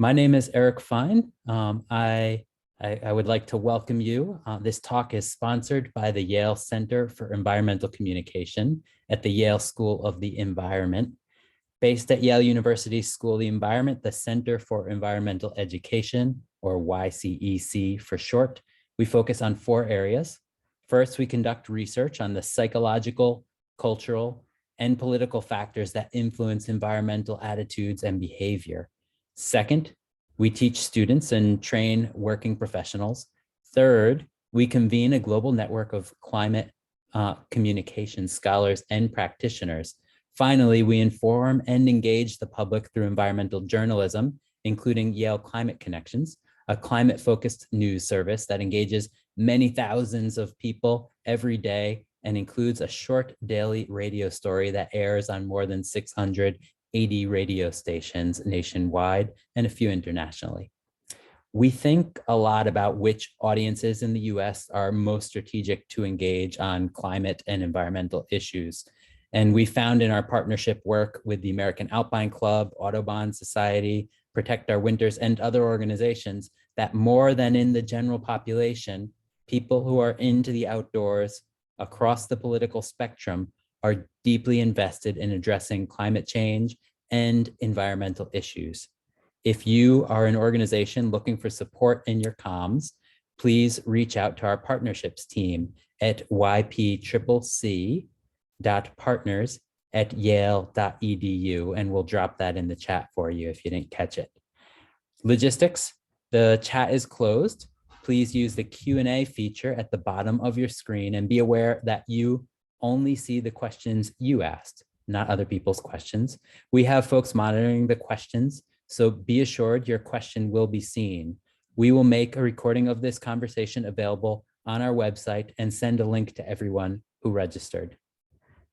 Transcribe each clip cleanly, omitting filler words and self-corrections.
My name is Eric Fine. I would like to welcome you. This talk is sponsored by the Yale Center for Environmental Communication at the Yale School of the Environment. Based at Yale University School of the Environment, the Center for Environmental Education, or YCEC for short, we focus on 4 areas. First, we conduct research on the psychological, cultural, and political factors that influence environmental attitudes and behavior. Second, we teach students and train working professionals. Third, we convene a global network of climate communication scholars and practitioners. Finally, we inform and engage the public through environmental journalism, including Yale Climate Connections, a climate-focused news service that engages many thousands of people every day and includes a short daily radio story that airs on more than 680 radio stations nationwide and a few internationally. We think a lot about which audiences in the US are most strategic to engage on climate and environmental issues. And we found in our partnership work with the American Alpine Club, Audubon Society, Protect Our Winters, and other organizations that more than in the general population, people who are into the outdoors across the political spectrum are deeply invested in addressing climate change and environmental issues. If you are an organization looking for support in your comms, please reach out to our partnerships team at ypccc.partners@yale.edu, and we'll drop that in the chat for you if you didn't catch it. Logistics, the chat is closed. Please use the Q&A feature at the bottom of your screen and be aware that you only see the questions you asked, not other people's questions. We have folks monitoring the questions, so be assured your question will be seen. We will make a recording of this conversation available on our website and send a link to everyone who registered.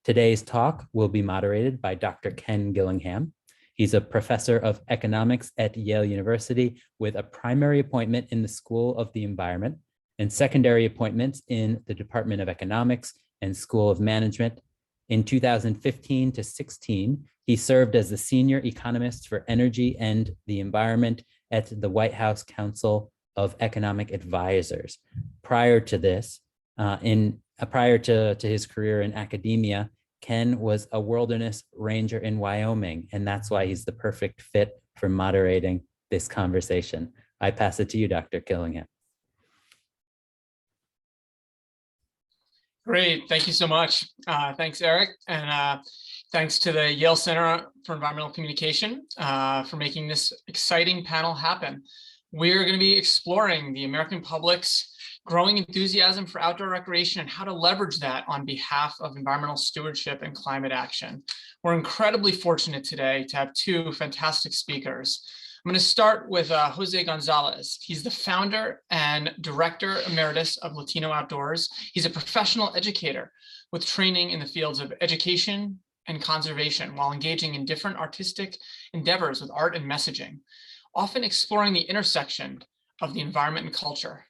Today's talk will be moderated by Dr. Ken Gillingham. He's a professor of economics at Yale University with a primary appointment in the School of the Environment and secondary appointments in the Department of Economics and School of Management. In 2015 to 16, he served as the senior economist for energy and the environment at the White House Council of Economic Advisors. Prior to this, prior to his career in academia, Ken was a wilderness ranger in Wyoming, and that's why he's the perfect fit for moderating this conversation. I pass it to you, Dr. Gillingham. Great, thank you so much. Thanks, Eric, and thanks to the Yale Center for Environmental Communication for making this exciting panel happen. We're going to be exploring the American public's growing enthusiasm for outdoor recreation and how to leverage that on behalf of environmental stewardship and climate action. We're incredibly fortunate today to have 2 fantastic speakers. I'm going to start with José Gonzalez. He's the founder and director emeritus of Latino Outdoors. He's a professional educator with training in the fields of education and conservation while engaging in different artistic endeavors with art and messaging, often exploring the intersection of the environment and culture.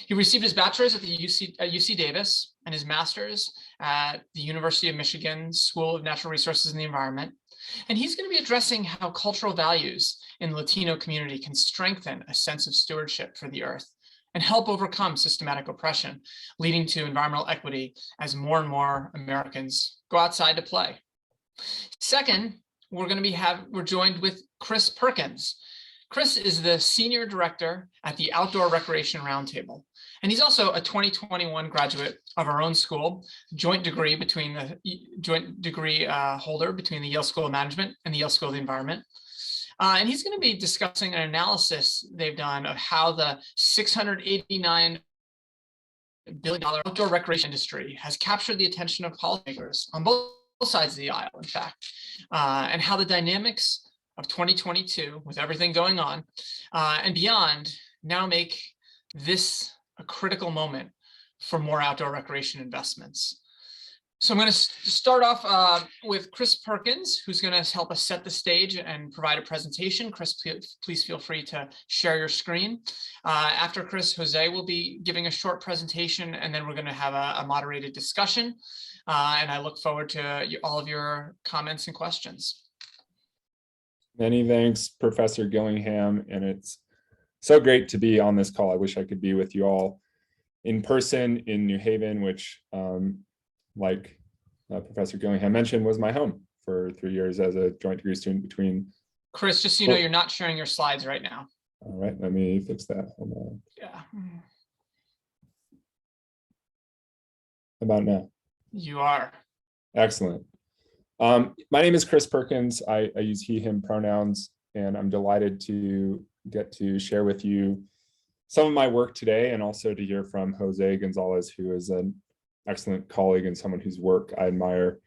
He received his bachelor's at UC Davis and his master's at the University of Michigan School of Natural Resources and the Environment. And he's going to be addressing how cultural values in the Latino community can strengthen a sense of stewardship for the earth and help overcome systematic oppression, leading to environmental equity as more and more Americans go outside to play. Second, we're joined with Chris Perkins. Chris is the Senior Director at the Outdoor Recreation Roundtable, and he's also a 2021 graduate of our own school, joint degree holder between the Yale School of Management and the Yale School of the Environment. And he's going to be discussing an analysis they've done of how the $689 billion outdoor recreation industry has captured the attention of policymakers on both sides of the aisle, in fact, and how the dynamics of 2022, with everything going on and beyond, now make this a critical moment for more outdoor recreation investments. So I'm going to start off with Chris Perkins, who's going to help us set the stage and provide a presentation. Chris, please feel free to share your screen. After Chris, Jose will be giving a short presentation, and then we're going to have a moderated discussion. And I look forward to all of your comments and questions. Many thanks, Professor Gillingham, and it's so great to be on this call. I wish I could be with you all in person in New Haven, which, like Professor Gillingham mentioned, was my home for 3 years as a joint degree student between. Chris, just so you know, you're not sharing your slides right now. All right, let me fix that. Hold on. Yeah. How about now? You are. Excellent. My name is Chris Perkins. I use he, him pronouns, and I'm delighted to get to share with you some of my work today and also to hear from José Gonzalez, who is an excellent colleague and someone whose work I admire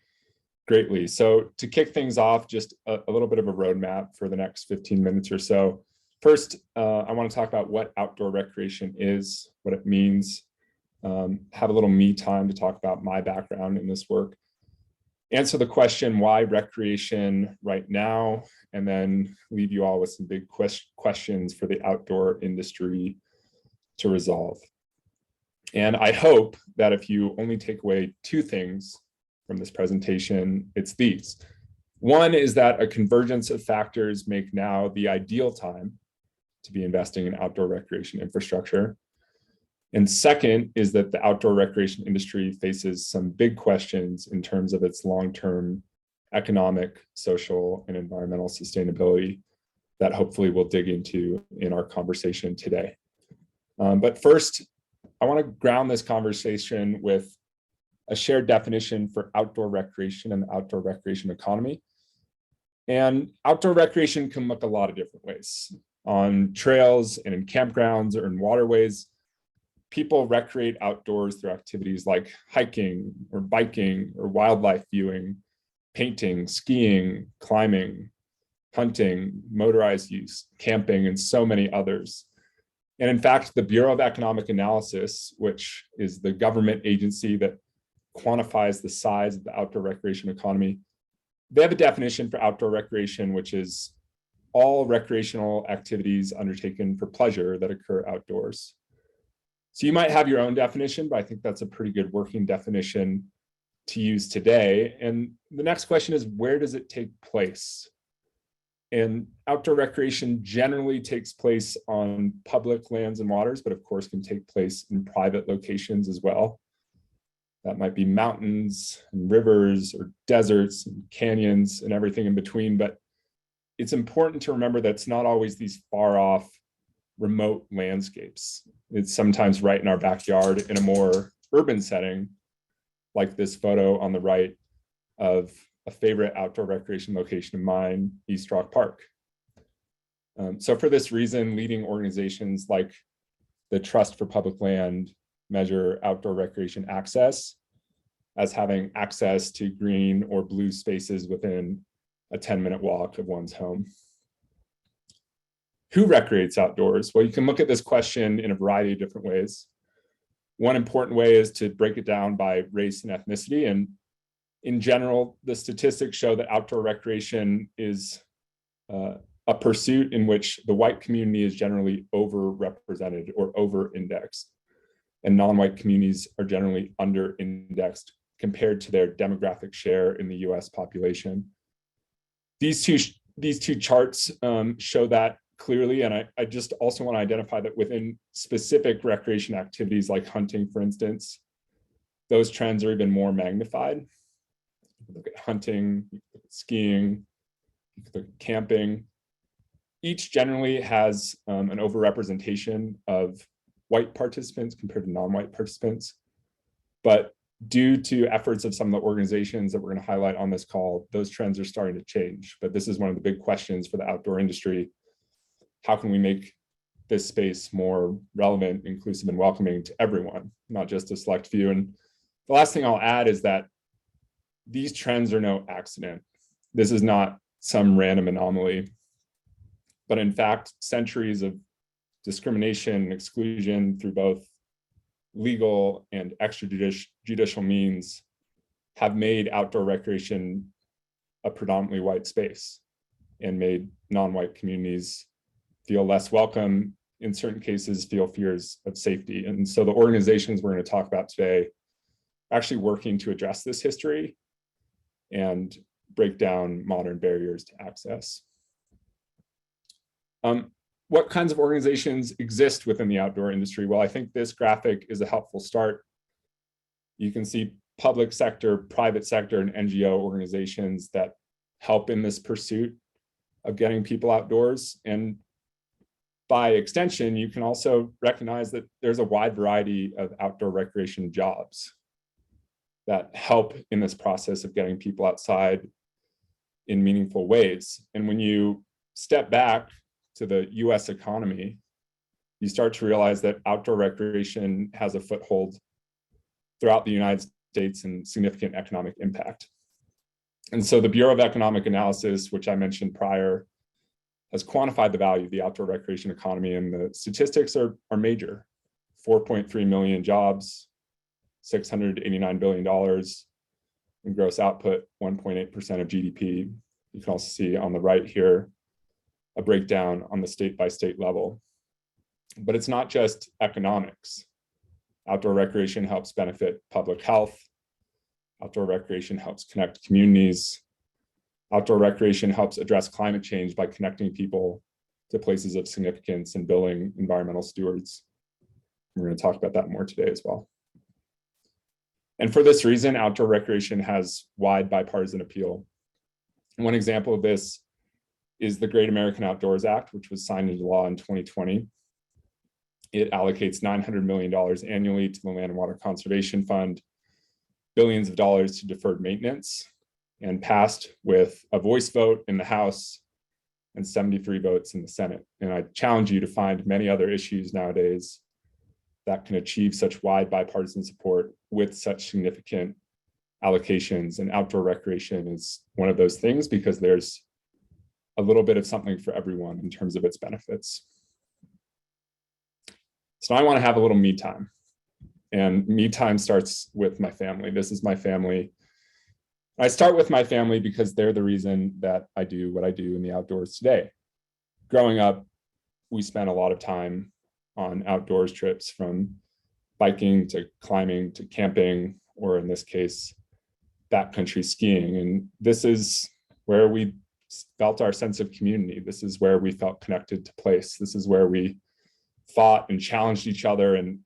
greatly. So to kick things off, just a little bit of a roadmap for the next 15 minutes or so. First, I want to talk about what outdoor recreation is, what it means, have a little me time to talk about my background in this work, answer the question, why recreation right now, and then leave you all with some big questions for the outdoor industry to resolve. And I hope that if you only take away two things from this presentation, it's these. One is that a convergence of factors make now the ideal time to be investing in outdoor recreation infrastructure. And second is that the outdoor recreation industry faces some big questions in terms of its long-term economic, social, and environmental sustainability that hopefully we'll dig into in our conversation today. But first, I want to ground this conversation with a shared definition for outdoor recreation and the outdoor recreation economy. And outdoor recreation can look a lot of different ways. On trails and in campgrounds or in waterways, people recreate outdoors through activities like hiking or biking or wildlife viewing, painting, skiing, climbing, hunting, motorized use, camping, and so many others. And in fact, the Bureau of Economic Analysis, which is the government agency that quantifies the size of the outdoor recreation economy, they have a definition for outdoor recreation, which is all recreational activities undertaken for pleasure that occur outdoors. So you might have your own definition, but I think that's a pretty good working definition to use today. And the next question is, where does it take place? And outdoor recreation generally takes place on public lands and waters, but of course can take place in private locations as well. That might be mountains and rivers or deserts and canyons and everything in between. But it's important to remember that it's not always these far off remote landscapes. It's sometimes right in our backyard in a more urban setting, like this photo on the right of a favorite outdoor recreation location of mine, East Rock Park. So for this reason, leading organizations like the Trust for Public Land measure outdoor recreation access as having access to green or blue spaces within a 10-minute walk of one's home. Who recreates outdoors? Well, you can look at this question in a variety of different ways. One important way is to break it down by race and ethnicity. And in general, the statistics show that outdoor recreation is a pursuit in which the white community is generally overrepresented or over-indexed, and non-white communities are generally under-indexed compared to their demographic share in the US population. These two charts show that clearly, and I just also want to identify that within specific recreation activities like hunting, for instance, those trends are even more magnified. Look at hunting, look at skiing, look at camping. Each generally has an overrepresentation of white participants compared to non-white participants. But due to efforts of some of the organizations that we're going to highlight on this call, those trends are starting to change. But this is one of the big questions for the outdoor industry. How can we make this space more relevant, inclusive, and welcoming to everyone, not just a select few? And the last thing I'll add is that these trends are no accident. This is not some random anomaly, but in fact, centuries of discrimination and exclusion through both legal and extrajudicial means have made outdoor recreation a predominantly white space and made non-white communities feel less welcome, in certain cases feel fears of safety. And so the organizations we're going to talk about today are actually working to address this history and break down modern barriers to access. What kinds of organizations exist within the outdoor industry? Well, I think this graphic is a helpful start. You can see public sector, private sector, and NGO organizations that help in this pursuit of getting people outdoors. And by extension, you can also recognize that there's a wide variety of outdoor recreation jobs that help in this process of getting people outside in meaningful ways. And when you step back to the US economy, you start to realize that outdoor recreation has a foothold throughout the United States and significant economic impact. And so the Bureau of Economic Analysis, which I mentioned prior, has quantified the value of the outdoor recreation economy, and the statistics are major. 4.3 million jobs, $689 billion in gross output, 1.8% of GDP. You can also see on the right here a breakdown on the state-by-state level. But it's not just economics. Outdoor recreation helps benefit public health. Outdoor recreation helps connect communities. Outdoor recreation helps address climate change by connecting people to places of significance and building environmental stewards. We're going to talk about that more today as well. And for this reason, outdoor recreation has wide bipartisan appeal. One example of this is the Great American Outdoors Act, which was signed into law in 2020. It allocates $900 million annually to the Land and Water Conservation Fund, billions of dollars to deferred maintenance, and passed with a voice vote in the House and 73 votes in the Senate. And I challenge you to find many other issues nowadays that can achieve such wide bipartisan support with such significant allocations. And outdoor recreation is one of those things because there's a little bit of something for everyone in terms of its benefits. So I want to have a little me time. And me time starts with my family. This is my family. I start with my family because they're the reason that I do what I do in the outdoors today. Growing up, we spent a lot of time on outdoors trips, from biking to climbing to camping, or in this case, backcountry skiing. And this is where we felt our sense of community. This is where we felt connected to place. This is where we fought and challenged each other and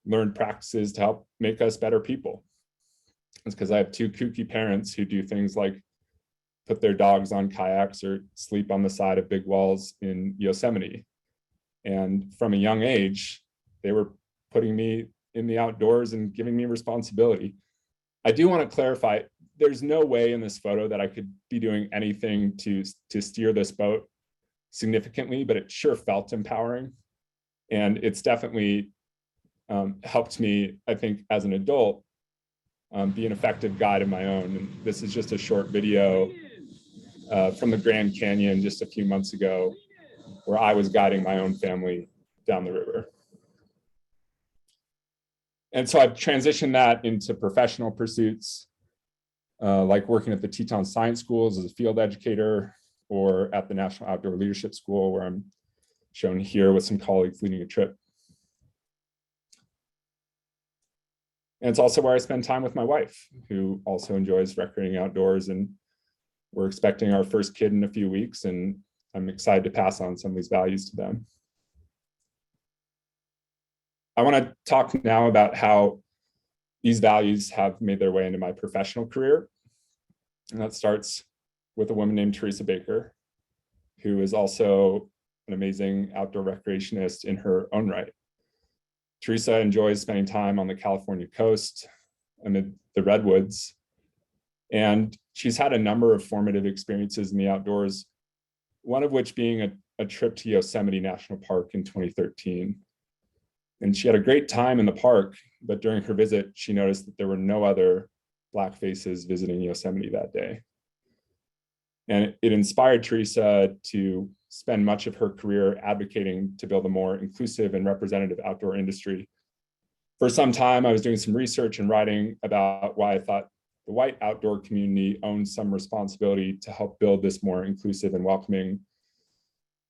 learned practices to help make us better people. It's because I have two kooky parents who do things like put their dogs on kayaks or sleep on the side of big walls in Yosemite. And from a young age, they were putting me in the outdoors and giving me responsibility. I do want to clarify, there's no way in this photo that I could be doing anything to steer this boat significantly, but it sure felt empowering. And it's definitely helped me, I think, as an adult, be an effective guide of my own. And this is just a short video from the Grand Canyon just a few months ago, where I was guiding my own family down the river. And so I've transitioned that into professional pursuits, like working at the Teton Science Schools as a field educator, or at the National Outdoor Leadership School, where I'm shown here with some colleagues leading a trip. And it's also where I spend time with my wife, who also enjoys recreating outdoors. And we're expecting our first kid in a few weeks, and I'm excited to pass on some of these values to them. I want to talk now about how these values have made their way into my professional career. And that starts with a woman named Theresa Baker, who is also an amazing outdoor recreationist in her own right. Theresa enjoys spending time on the California coast amid the redwoods. And she's had a number of formative experiences in the outdoors, one of which being a trip to Yosemite National Park in 2013. And she had a great time in the park, but during her visit, she noticed that there were no other Black faces visiting Yosemite that day. And it inspired Theresa to spend much of her career advocating to build a more inclusive and representative outdoor industry. For some time, I was doing some research and writing about why I thought the white outdoor community owns some responsibility to help build this more inclusive and welcoming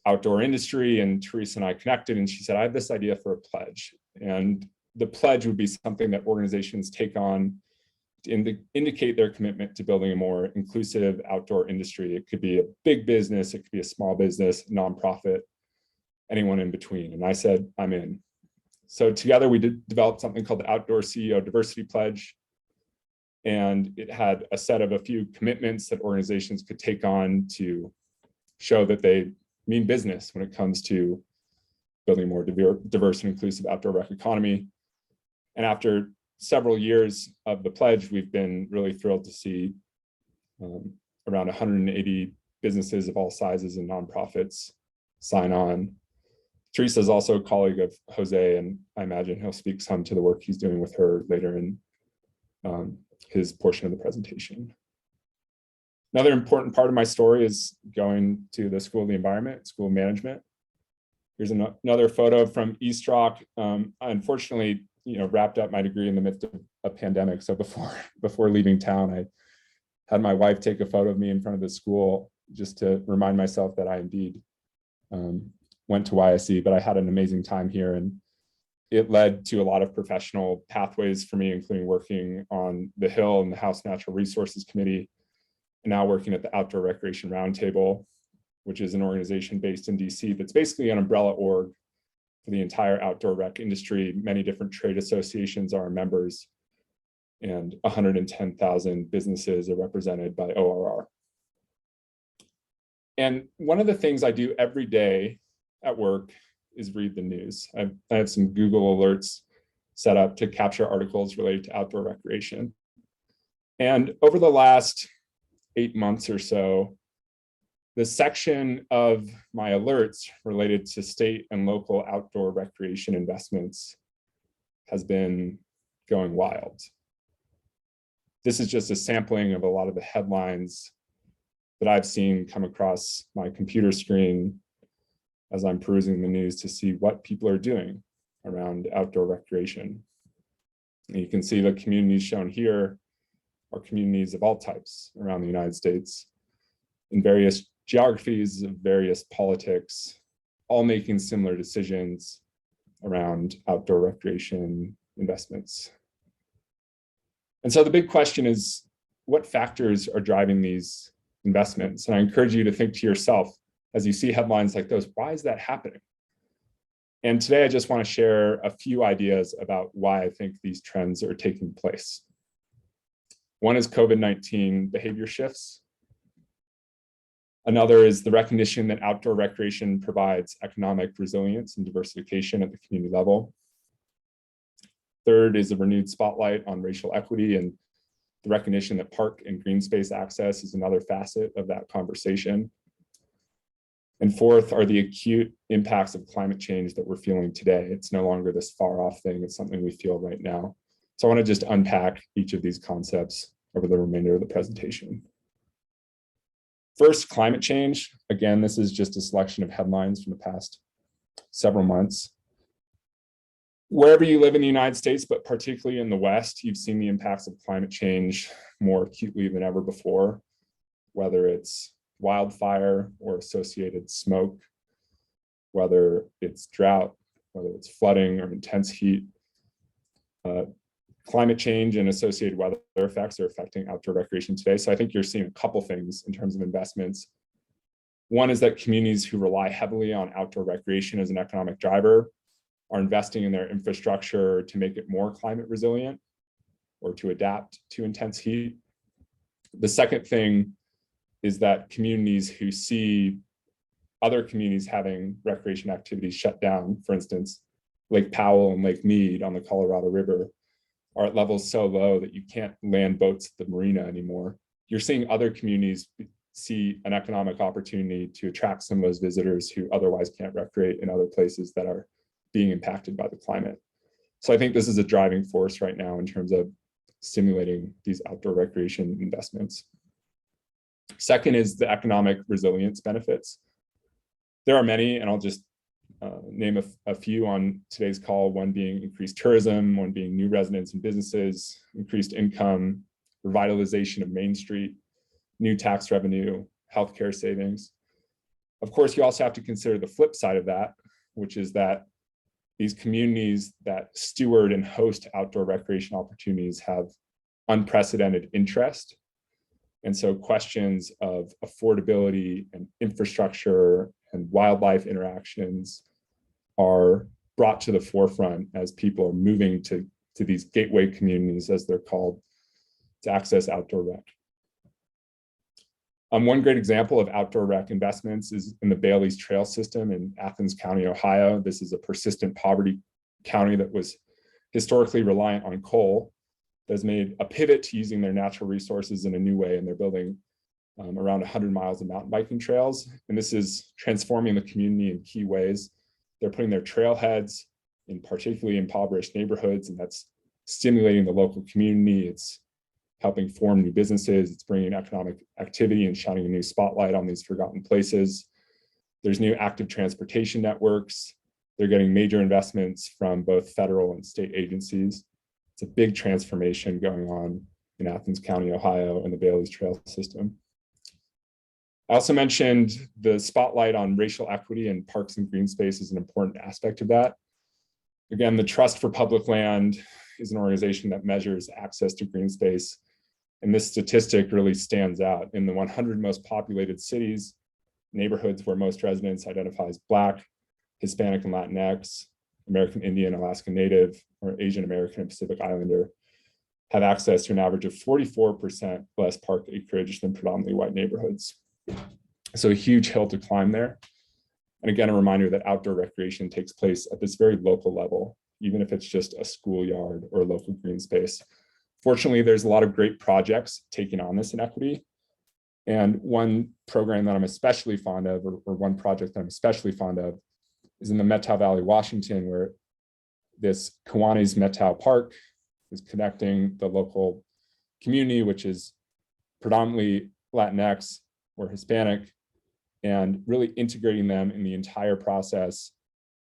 outdoor industry. And Theresa and I connected, and she said, I have this idea for a pledge. And the pledge would be something that organizations take on to indicate their commitment to building a more inclusive outdoor industry. It could be a big business, it could be a small business, nonprofit. anyone in between. And I said, I'm in. So together we developed something called the Outdoor CEO Diversity Pledge. And it had a set of a few commitments that organizations could take on to show that they mean business when it comes to building more diverse and inclusive outdoor rec economy. And after several years of the pledge, we've been really thrilled to see around 180 businesses of all sizes and nonprofits sign on. Theresa is also a colleague of Jose, and I imagine he'll speak some to the work he's doing with her later in his portion of the presentation. Another important part of my story is going to the School of the Environment, School of Management. Here's another photo from East Rock. I unfortunately, wrapped up my degree in the midst of a pandemic. So before leaving town, I had my wife take a photo of me in front of the school just to remind myself that I indeed went to YSE, but I had an amazing time here, and it led to a lot of professional pathways for me, including working on the Hill and the House Natural Resources Committee, and now working at the Outdoor Recreation Roundtable, which is an organization based in DC that's basically an umbrella org for the entire outdoor rec industry. Many different trade associations are members, and 110,000 businesses are represented by ORR. And one of the things I do every day at work is read the news. I have some Google alerts set up to capture articles related to outdoor recreation. And over the last 8 months or so, the section of my alerts related to state and local outdoor recreation investments has been going wild. This is just a sampling of a lot of the headlines that I've seen come across my computer screen as I'm perusing the news to see what people are doing around outdoor recreation. And you can see the communities shown here are communities of all types around the United States in various geographies of various politics, all making similar decisions around outdoor recreation investments. And so the big question is, what factors are driving these investments? And I encourage you to think to yourself, as you see headlines like those, why is that happening? And today I just want to share a few ideas about why I think these trends are taking place. One is COVID-19 behavior shifts. Another is the recognition that outdoor recreation provides economic resilience and diversification at the community level. Third is a renewed spotlight on racial equity and the recognition that park and green space access is another facet of that conversation. And fourth are the acute impacts of climate change that we're feeling today. It's no longer this far off thing, it's something we feel right now. So I want to just unpack each of these concepts over the remainder of the presentation. First, climate change. Again, this is just a selection of headlines from the past several months. Wherever you live in the United States, but particularly in the West, you've seen the impacts of climate change more acutely than ever before, whether it's wildfire or associated smoke, whether it's drought, whether it's flooding or intense heat. Climate change and associated weather effects are affecting outdoor recreation today. So I think you're seeing a couple things in terms of investments. One is that communities who rely heavily on outdoor recreation as an economic driver are investing in their infrastructure to make it more climate resilient or to adapt to intense heat. The second thing is that communities who see other communities having recreation activities shut down, for instance, Lake Powell and Lake Mead on the Colorado River, are at levels so low that you can't land boats at the marina anymore. You're seeing other communities see an economic opportunity to attract some of those visitors who otherwise can't recreate in other places that are being impacted by the climate. So I think this is a driving force right now in terms of stimulating these outdoor recreation investments. Second is the economic resilience benefits. There are many, and I'll just name a few on today's call, one being increased tourism, one being new residents and businesses, increased income, revitalization of Main Street, new tax revenue, healthcare savings. Of course, you also have to consider the flip side of that, which is that these communities that steward and host outdoor recreation opportunities have unprecedented interest. And so questions of affordability and infrastructure and wildlife interactions are brought to the forefront as people are moving to these gateway communities, as they're called, to access outdoor rec. One great example of outdoor rec investments is in the Bailey's Trail System in Athens County, Ohio. This is a persistent poverty county that was historically reliant on coal, that has made a pivot to using their natural resources in a new way, and they're building around 100 miles of mountain biking trails. And this is transforming the community in key ways. They're putting their trailheads in particularly impoverished neighborhoods, and that's stimulating the local community. It's helping form new businesses. It's bringing economic activity and shining a new spotlight on these forgotten places. There's new active transportation networks. They're getting major investments from both federal and state agencies. It's a big transformation going on in Athens County, Ohio, and the Bailey's Trail System. I also mentioned the spotlight on racial equity and parks and green space is an important aspect of that. Again, the Trust for Public Land is an organization that measures access to green space. And this statistic really stands out. In the 100 most populated cities, neighborhoods where most residents identify as Black, Hispanic and Latinx, American Indian, Alaska Native, or Asian American and Pacific Islander, have access to an average of 44% less park acreage than predominantly white neighborhoods. So a huge hill to climb there. And again, a reminder that outdoor recreation takes place at this very local level, even if it's just a schoolyard or a local green space. Fortunately, there's a lot of great projects taking on this inequity. And one program that I'm especially fond of, or one project that I'm especially fond of, is in the Methow Valley, Washington, where this Kiwanis Methow Park is connecting the local community, which is predominantly Latinx or Hispanic, and really integrating them in the entire process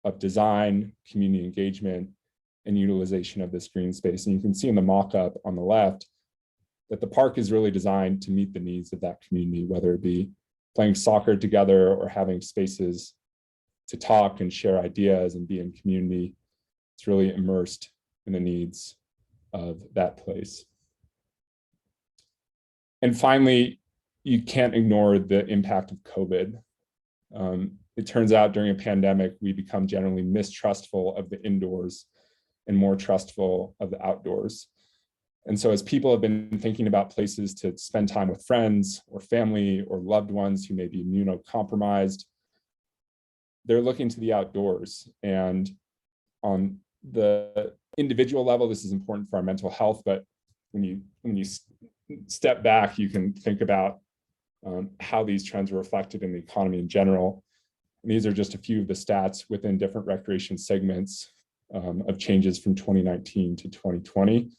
of design, community engagement, and utilization of this green space. And you can see in the mock-up on the left that the park is really designed to meet the needs of that community, whether it be playing soccer together or having spaces to talk and share ideas and be in community. It's really immersed in the needs of that place. And finally, you can't ignore the impact of COVID. It turns out during a pandemic, we become generally mistrustful of the indoors and more trustful of the outdoors. And so as people have been thinking about places to spend time with friends or family or loved ones who may be immunocompromised, they're looking to the outdoors. And on the individual level, this is important for our mental health, but when you step back, you can think about how these trends are reflected in the economy in general. And these are just a few of the stats within different recreation segments of changes from 2019 to 2020.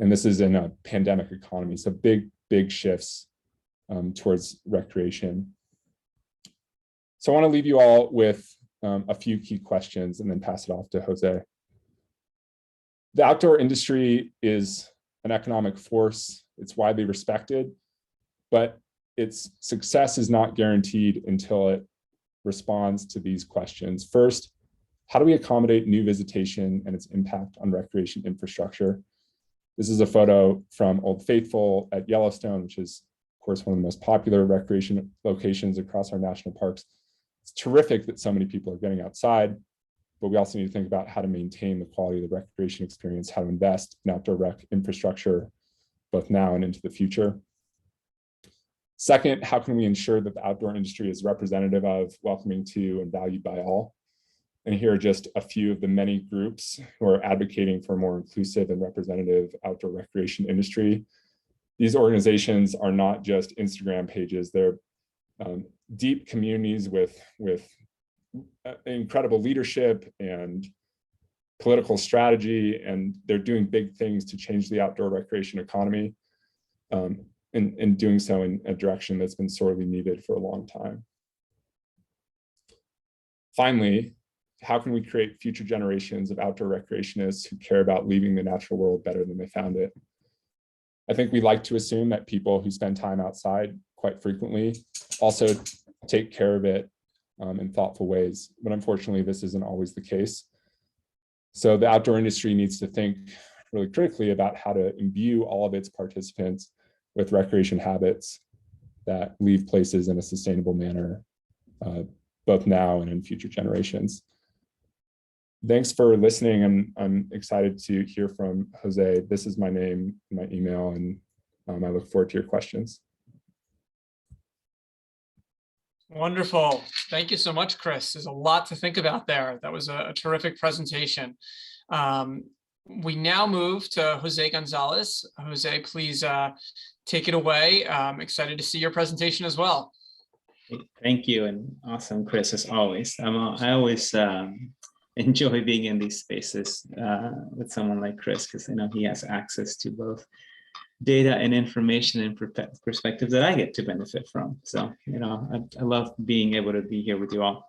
And this is in a pandemic economy, so big shifts towards recreation. So I want to leave you all with a few key questions and then pass it off to Jose. The outdoor industry is an economic force. It's widely respected, but its success is not guaranteed until it responds to these questions. First, how do we accommodate new visitation and its impact on recreation infrastructure? This is a photo from Old Faithful at Yellowstone, which is, of course, one of the most popular recreation locations across our national parks. It's terrific that so many people are getting outside, but we also need to think about how to maintain the quality of the recreation experience, how to invest in outdoor rec infrastructure, both now and into the future. Second, how can we ensure that the outdoor industry is representative of, welcoming to, and valued by all? And here are just a few of the many groups who are advocating for a more inclusive and representative outdoor recreation industry. These organizations are not just Instagram pages. They're deep communities with incredible leadership and political strategy, and they're doing big things to change the outdoor recreation economy, and doing so in a direction that's been sorely needed for a long time. Finally, how can we create future generations of outdoor recreationists who care about leaving the natural world better than they found it? I think we like to assume that people who spend time outside quite frequently also take care of it in thoughtful ways, but unfortunately, this isn't always the case. So the outdoor industry needs to think really critically about how to imbue all of its participants with recreation habits that leave places in a sustainable manner, both now and in future generations. thanks for listening. I'm excited to hear from Jose. This is my name, my email, and I look forward to your questions. Wonderful. Thank you so much, Chris. There's a lot to think about there. That was a terrific presentation. We now move to José Gonzalez. Jose, please take it away. I'm excited to see your presentation as well. Thank you, and awesome, Chris, as always. I always enjoy being in these spaces with someone like Chris, because I know he has access to both data and information and perspectives that I get to benefit from. So, I love being able to be here with you all.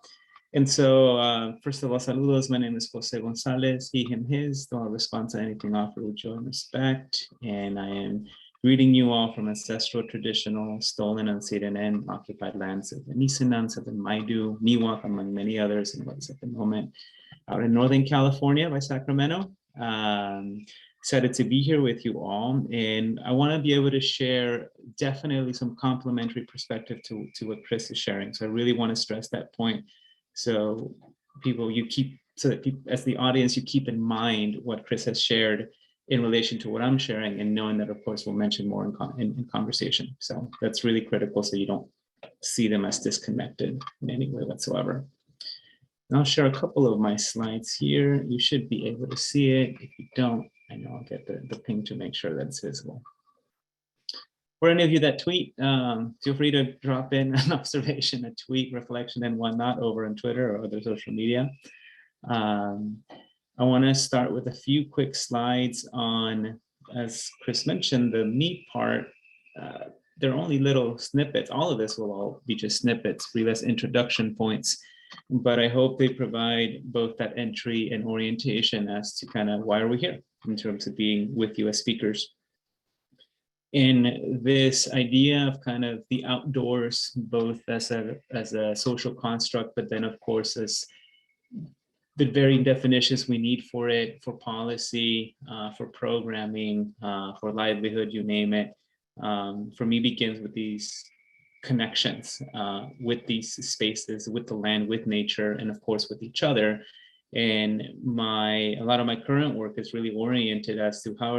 And so, first of all, saludos. My name is José Gonzalez, he, him, his. I'll respond to anything offered with joy and respect. And I am greeting you all from ancestral, traditional, stolen, unceded, and occupied lands of the Nisenan, of the Maidu, Miwok, among many others, and what is at the moment out in Northern California by Sacramento. Excited to be here with you all, and I want to be able to share definitely some complementary perspective to what Chris is sharing. So I really want to stress that point. So as the audience, you keep in mind what Chris has shared in relation to what I'm sharing, and knowing that, of course, we'll mention more in conversation. So that's really critical, so you don't see them as disconnected in any way whatsoever. And I'll share a couple of my slides here. You should be able to see it. If you don't, I know I'll get the ping to make sure that it's visible. For any of you that tweet, feel free to drop in an observation, a tweet, reflection, and whatnot over on Twitter or other social media. I want to start with a few quick slides on, as Chris mentioned, the meat part. They're only little snippets. All of this will all be just snippets, really as introduction points. But I hope they provide both that entry and orientation as to kind of why are we here in terms of being with you as speakers. In this idea of kind of the outdoors, both as a social construct, but then of course as the varying definitions we need for it, for policy, for programming, for livelihood, you name it, for me begins with these connections with these spaces, with the land, with nature, and of course with each other. And a lot of my current work is really oriented as to how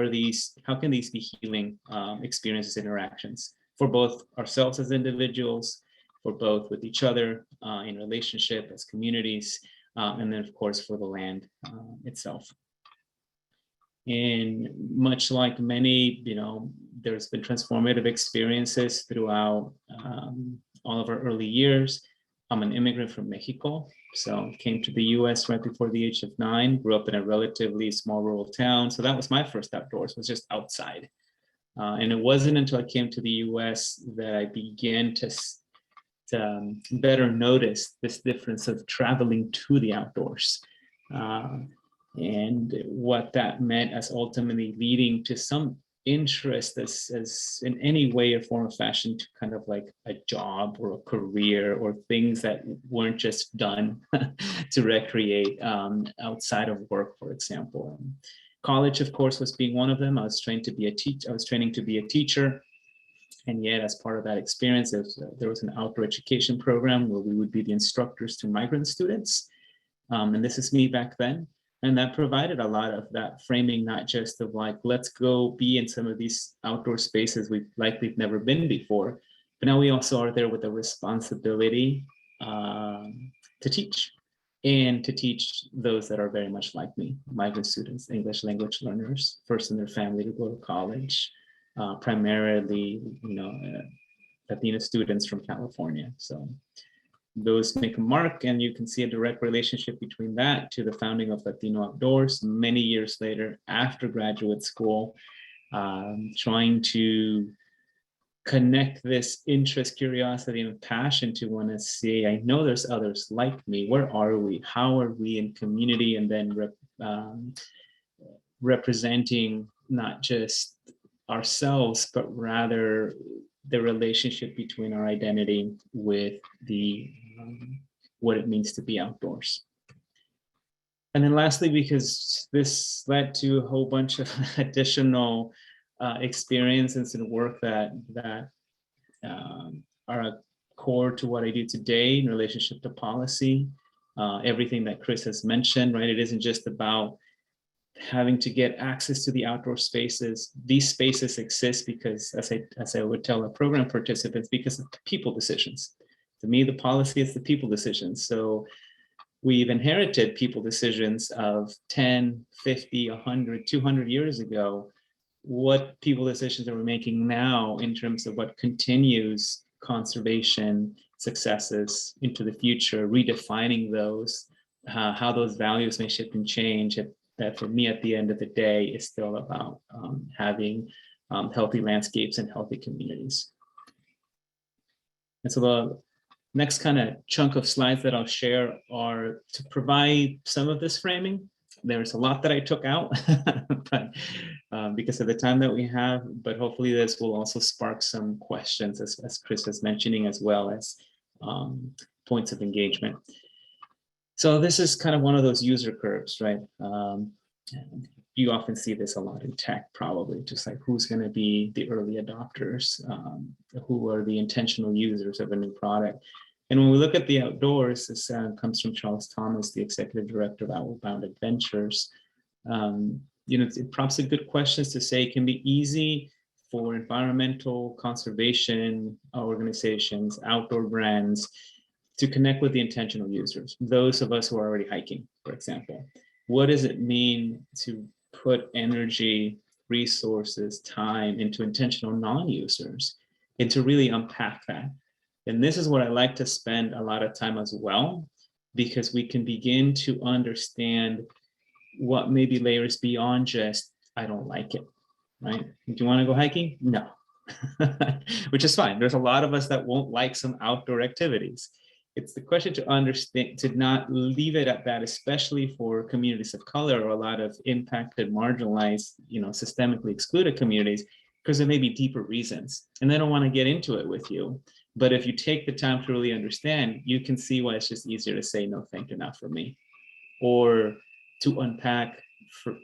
can these be healing experiences, interactions for both ourselves as individuals, for both with each other in relationship as communities, and then of course for the land itself. And much like many, there's been transformative experiences throughout all of our early years. I'm an immigrant from Mexico, so came to the US right before the age of 9, grew up in a relatively small rural town. So that was my first outdoors, was just outside. And it wasn't until I came to the US that I began to better notice this difference of traveling to the outdoors. And what that meant as ultimately leading to some interest as in any way or form or fashion to kind of like a job or a career or things that weren't just done to recreate outside of work, for example. College, of course, was being one of them. I was training to be a teacher. And yet, as part of that experience, there was an outdoor education program where we would be the instructors to migrant students. And this is me back then. And that provided a lot of that framing, not just of like, let's go be in some of these outdoor spaces we've never been before, but now we also are there with a responsibility to teach, and to teach those that are very much like me, migrant students, English language learners, first in their family to go to college, primarily, Latino students from California. So those make a mark, and you can see a direct relationship between that to the founding of Latino Outdoors many years later after graduate school, trying to connect this interest, curiosity, and passion to want to see, I know there's others like me. Where are we? How are we in community? And then representing not just ourselves, but rather the relationship between our identity with what it means to be outdoors. And then lastly, because this led to a whole bunch of additional experiences and work that are core to what I do today in relationship to policy, everything that Chris has mentioned, right? It isn't just about having to get access to the outdoor spaces. These spaces exist because, as I would tell our program participants, because of people decisions. To me, the policy is the people decisions. So we've inherited people decisions of 10, 50, 100, 200 years ago. What people decisions are we making now in terms of what continues conservation successes into the future, redefining those, how those values may shift and change. That for me, at the end of the day, is still about having healthy landscapes and healthy communities. And so the next kind of chunk of slides that I'll share are to provide some of this framing. There's a lot that I took out, but because of the time that we have, but hopefully this will also spark some questions, as Chris was mentioning, as well as points of engagement. So this is kind of one of those user curves, right? You often see this a lot in tech, probably, just like who's going to be the early adopters, who are the intentional users of a new product. And when we look at the outdoors, this comes from Charles Thomas, the executive director of Outbound Adventures. It prompts a good questions to say it can be easy for environmental conservation organizations, outdoor brands, to connect with the intentional users, those of us who are already hiking, for example. What does it mean to put energy, resources, time into intentional non-users, and to really unpack that? And this is what I like to spend a lot of time as well, because we can begin to understand what maybe layers beyond just, I don't like it, right? Do you want to go hiking? No, which is fine. There's a lot of us that won't like some outdoor activities. It's the question to understand, to not leave it at that, especially for communities of color or a lot of impacted, marginalized, systemically excluded communities, because there may be deeper reasons and they don't want to get into it with you. But if you take the time to really understand, you can see why it's just easier to say, no, thank you, not for me. Or to unpack for,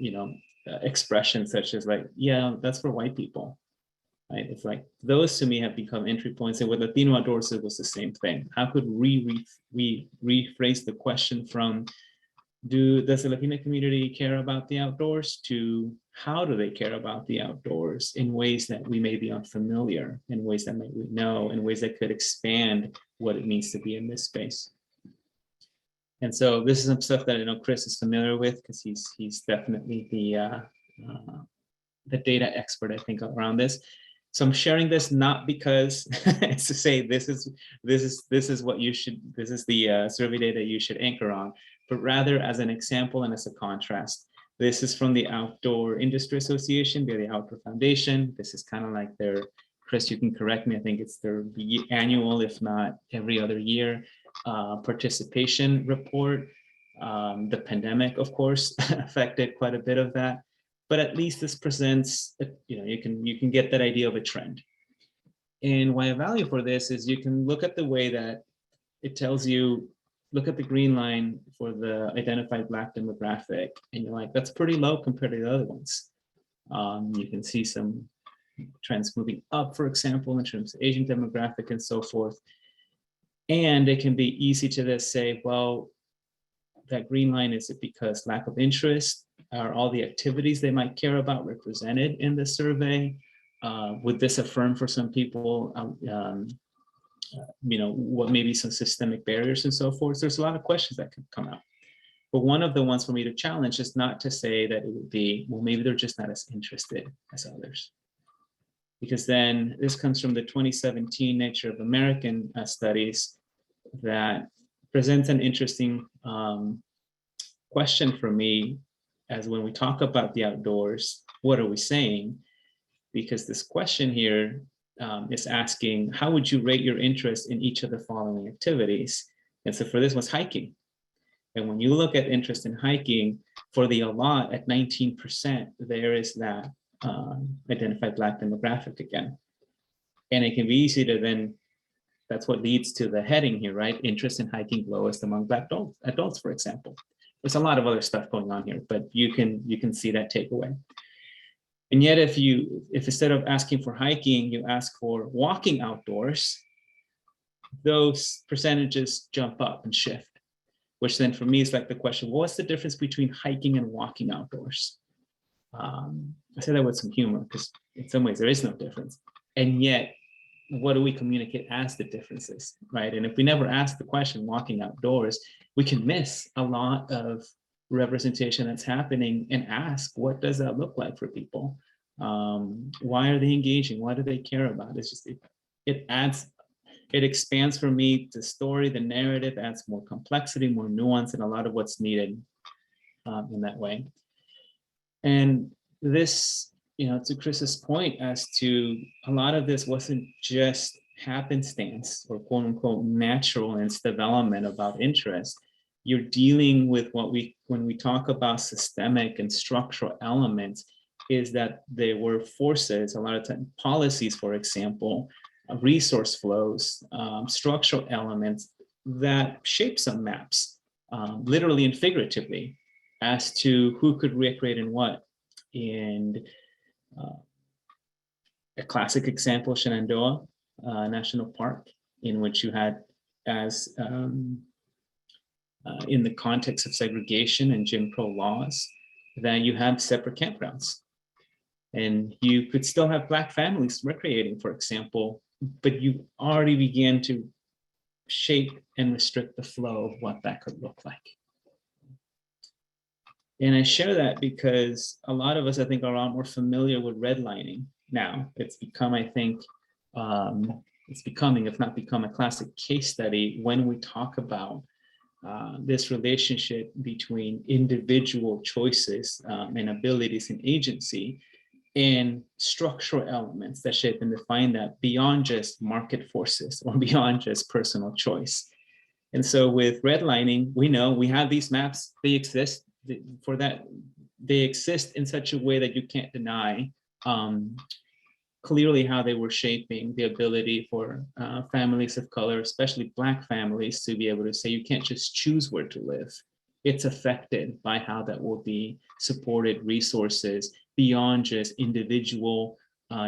expressions such as like, yeah, that's for white people. Right? It's like those to me have become entry points. And with Latino Outdoors, it was the same thing. How could we rephrase the question from does the Latino community care about the outdoors to how do they care about the outdoors in ways that we may be unfamiliar, in ways that we know, in ways that could expand what it means to be in this space. And so this is some stuff that I know Chris is familiar with, because he's definitely the data expert, I think, around this. So I'm sharing this not because it's to say this is what you should, this is the survey data you should anchor on, but rather as an example and as a contrast. This is from the Outdoor Industry Association, they're the Outdoor Foundation. This is kind of like their, Chris, you can correct me, I think it's their annual, if not every other year, participation report. The pandemic, of course, affected quite a bit of that. But at least this presents, you can get that idea of a trend. And why I value for this is you can look at the way that it tells you, look at the green line for the identified Black demographic, and you're like, that's pretty low compared to the other ones. You can see some trends moving up, for example, in terms of Asian demographic and so forth. And it can be easy to just say, well, that green line, is it because lack of interest? Are all the activities they might care about represented in the survey? Would this affirm for some people, what may be some systemic barriers and so forth? There's a lot of questions that can come out. But one of the ones for me to challenge is not to say that it would be, well, maybe they're just not as interested as others. Because then this comes from the 2017 Nature of American studies that presents an interesting question for me, as when we talk about the outdoors, what are we saying? Because this question here is asking, how would you rate your interest in each of the following activities? And so for this was hiking. And when you look at interest in hiking, for the a lot at 19%, there is that identified Black demographic again. And it can be easy to then, that's what leads to the heading here, right? Interest in hiking lowest among Black adults, for example. There's a lot of other stuff going on here, but you can see that takeaway. And yet if instead of asking for hiking, you ask for walking outdoors, those percentages jump up and shift. which then for me is like the question, well, what's the difference between hiking and walking outdoors? I say that with some humor because in some ways there is no difference. And yet, what do we communicate as the differences, right? And if we never ask the question, walking outdoors, we can miss a lot of representation that's happening and ask, what does that look like for people? Why are they engaging? What do they care about? It's just, it expands for me the story, the narrative, adds more complexity, more nuance, and a lot of what's needed in that way. And this, to Chris's point as to a lot of this wasn't just happenstance or quote unquote natural in its development about interest. You're dealing with when we talk about systemic and structural elements, is that there were forces, a lot of time, policies, for example, resource flows, structural elements that shape some maps, literally and figuratively, as to who could recreate and what. And a classic example, Shenandoah National Park, in which you had, as in the context of segregation and Jim Crow laws, that you have separate campgrounds. And you could still have Black families recreating, for example, but you already began to shape and restrict the flow of what that could look like. And I share that because a lot of us, I think, are a lot more familiar with redlining now. It's become, I think, it's becoming, if not become, a classic case study when we talk about this relationship between individual choices and abilities and agency and structural elements that shape and define that beyond just market forces or beyond just personal choice. And so with redlining, we know we have these maps, they exist for that. They exist in such a way that you can't deny clearly how they were shaping the ability for families of color, especially Black families, to be able to say, you can't just choose where to live. It's affected by how that will be supported, resources beyond just individual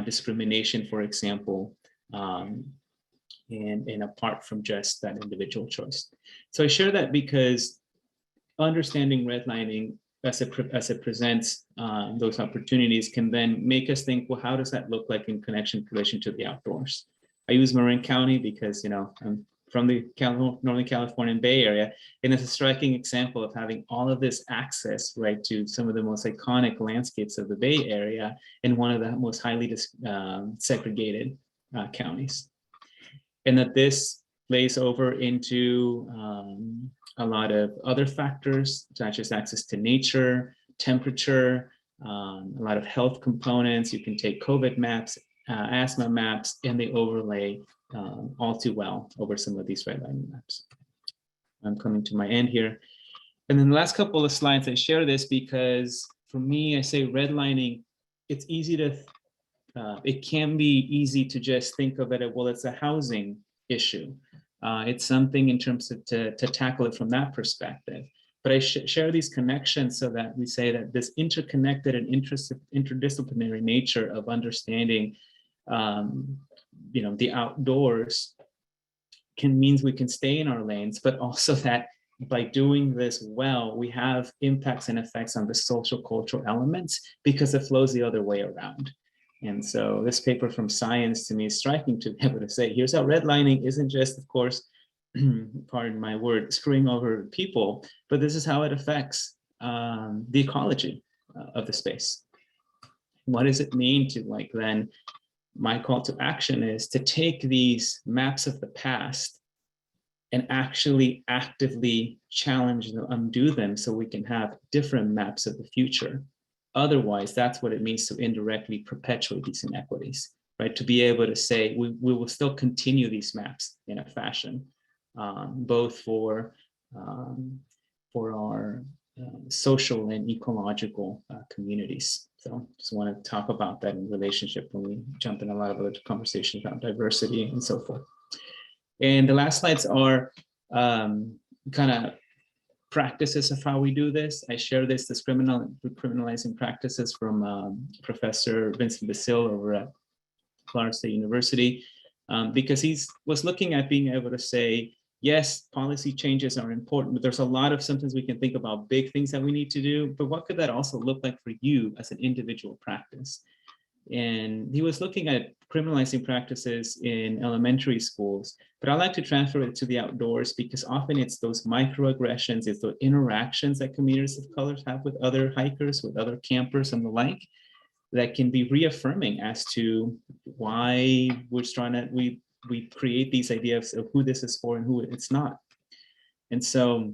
discrimination, for example, and apart from just that individual choice. So I share that because understanding redlining as it presents those opportunities can then make us think, well, how does that look like in relation to the outdoors? I use Marin County because, I'm from the Northern California Bay Area, and it's a striking example of having all of this access, right, to some of the most iconic landscapes of the Bay Area in one of the most highly segregated counties. And that this lays over into a lot of other factors, such as access to nature, temperature, a lot of health components. You can take COVID maps, asthma maps, and they overlay all too well over some of these redlining maps. I'm coming to my end here. And then the last couple of slides, I share this because for me, I say redlining, it's easy to, it can be easy to just think of it as, well, it's a housing issue. It's something in terms of to tackle it from that perspective. But I share these connections so that we say that this interconnected and interdisciplinary nature of understanding the outdoors means we can stay in our lanes, but also that by doing this well, we have impacts and effects on the social cultural elements because it flows the other way around. And so this paper from Science to me is striking to be able to say, here's how redlining isn't just, of course, pardon my word, screwing over people, but this is how it affects the ecology of the space. What does it mean to then, my call to action is to take these maps of the past and actually actively challenge them, undo them, so we can have different maps of the future. Otherwise, that's what it means to indirectly perpetuate these inequities, right? To be able to say, we will still continue these maps in a fashion, both for our social and ecological communities. So just want to talk about that in relationship when we jump in a lot of other conversations about diversity and so forth. And the last slides are kind of practices of how we do this. I share this criminalizing practices from Professor Vincent Basile over at Florida State University, because he was looking at being able to say, yes, policy changes are important, but there's a lot of, sometimes we can think about big things that we need to do, but what could that also look like for you as an individual practice? And he was looking at criminalizing practices in elementary schools, but I like to transfer it to the outdoors because often it's those microaggressions, it's the interactions that communities of color have with other hikers, with other campers and the like, that can be reaffirming as to why we're trying to, we create these ideas of who this is for and who it's not. And so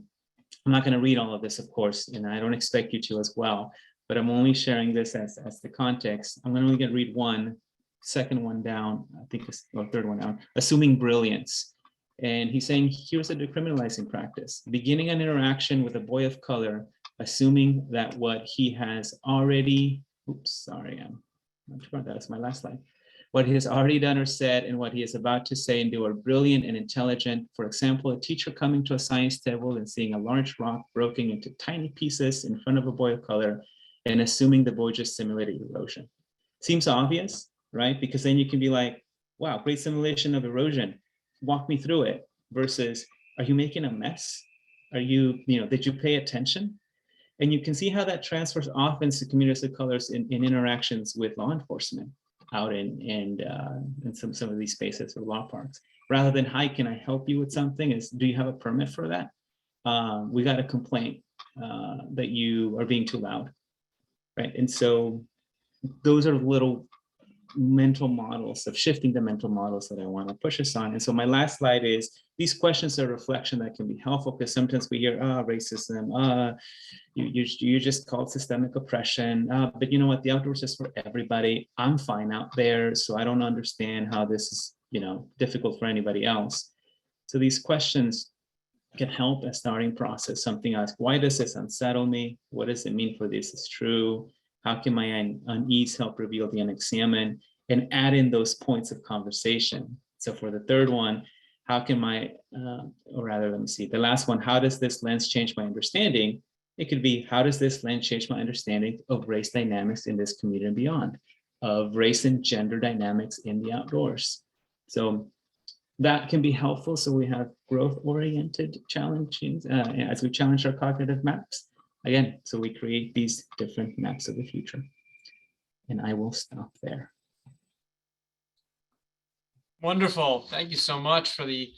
I'm not going to read all of this, of course, and I don't expect you to as well, but I'm only sharing this as the context. I'm only going to read one, second one down, I think it's, or third one down, assuming brilliance. And he's saying, here's a decriminalizing practice, beginning an interaction with a boy of color, assuming that what he has already, oops, sorry, I'm sure that's my last slide. What he has already done or said and what he is about to say and do are brilliant and intelligent. For example, a teacher coming to a science table and seeing a large rock broken into tiny pieces in front of a boy of color and assuming the boy just simulated erosion. Seems obvious, right? Because then you can be like, wow, great simulation of erosion. Walk me through it. Versus, are you making a mess? Are you, did you pay attention? And you can see how that transfers often to communities of colors in interactions with law enforcement out in some of these spaces or law parks. Rather than, hi, can I help you with something? Is, do you have a permit for that? We got a complaint that you are being too loud, right? And so those are little mental models of shifting the mental models that I want to push us on. And so my last slide is, these questions are reflection that can be helpful, because sometimes we hear, racism, you just called systemic oppression, but you know what, the outdoors is for everybody. I'm fine out there, so I don't understand how this is, difficult for anybody else. So these questions can help a starting process. Something like, why does this unsettle me? What does it mean for this is true? How can my unease help reveal the unexamined? And add in those points of conversation. So for the third one, how can my, or rather, let me see, the last one, how does this lens change my understanding? It could be, how does this lens change my understanding of race dynamics in this community and beyond, of race and gender dynamics in the outdoors? So that can be helpful. So we have growth-oriented challenges as we challenge our cognitive maps. Again, so we create these different maps of the future. And I will stop there. Wonderful. Thank you so much for the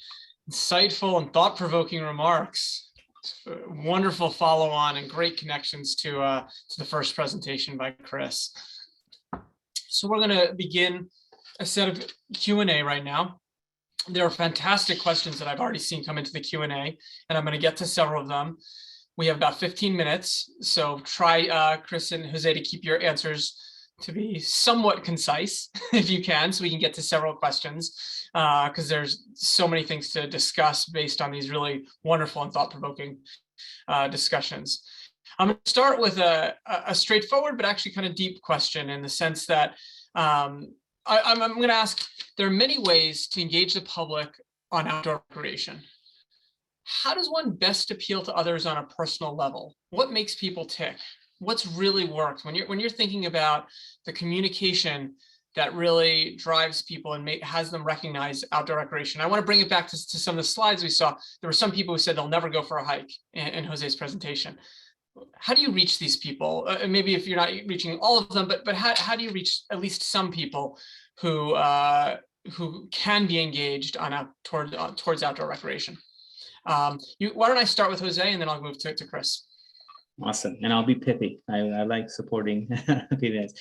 insightful and thought-provoking remarks. Wonderful follow-on and great connections to the first presentation by Chris. So we're going to begin a set of Q&A right now. There are fantastic questions that I've already seen come into the Q&A, and I'm going to get to several of them. We have about 15 minutes, so try, Chris and Jose, to keep your answers to be somewhat concise if you can, so we can get to several questions, because there's so many things to discuss based on these really wonderful and thought-provoking discussions. I'm going to start with a straightforward but actually kind of deep question, in the sense that I'm going to ask, there are many ways to engage the public on outdoor recreation. How does one best appeal to others on a personal level? What makes people tick? What's really worked when you're thinking about the communication that really drives people and has them recognize outdoor recreation? I want to bring it back to some of the slides we saw. There were some people who said they'll never go for a hike in Jose's presentation. How do you reach these people? Maybe if you're not reaching all of them, but how do you reach at least some people who can be engaged on towards outdoor recreation? Why don't I start with Jose, and then I'll move to Chris. Awesome, and I'll be pithy. I like supporting pithiness.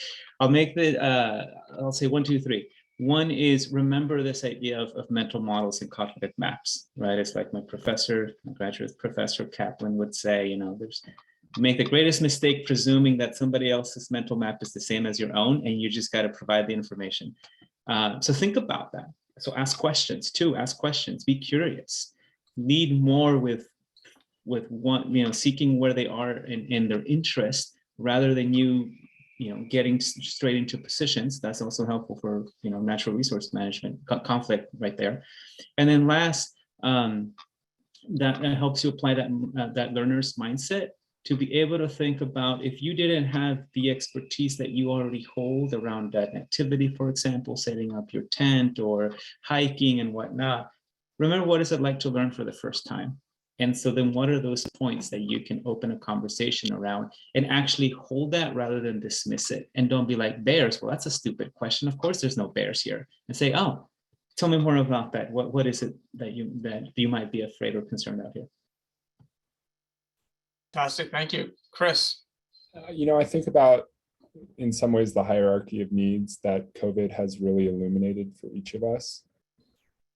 I'll make I'll say 1, 2, 3. One is, remember this idea of mental models and cognitive maps, right? It's like my graduate professor Kaplan would say, make the greatest mistake presuming that somebody else's mental map is the same as your own, and you just got to provide the information. So think about that. So ask questions. Ask questions. Be curious. Lead more with one, seeking where they are in their interest, rather than getting straight into positions. That's also helpful for natural resource management, conflict right there. And then last, that helps you apply that learner's mindset to be able to think about, if you didn't have the expertise that you already hold around that activity, for example, setting up your tent or hiking and whatnot, remember what is it like to learn for the first time? And so then what are those points that you can open a conversation around and actually hold that rather than dismiss it? And don't be like, bears, well, that's a stupid question. Of course, there's no bears here. And say, oh, tell me more about that. What is it that you might be afraid or concerned about here? Fantastic, thank you. Chris? I think about, in some ways, the hierarchy of needs that COVID has really illuminated for each of us.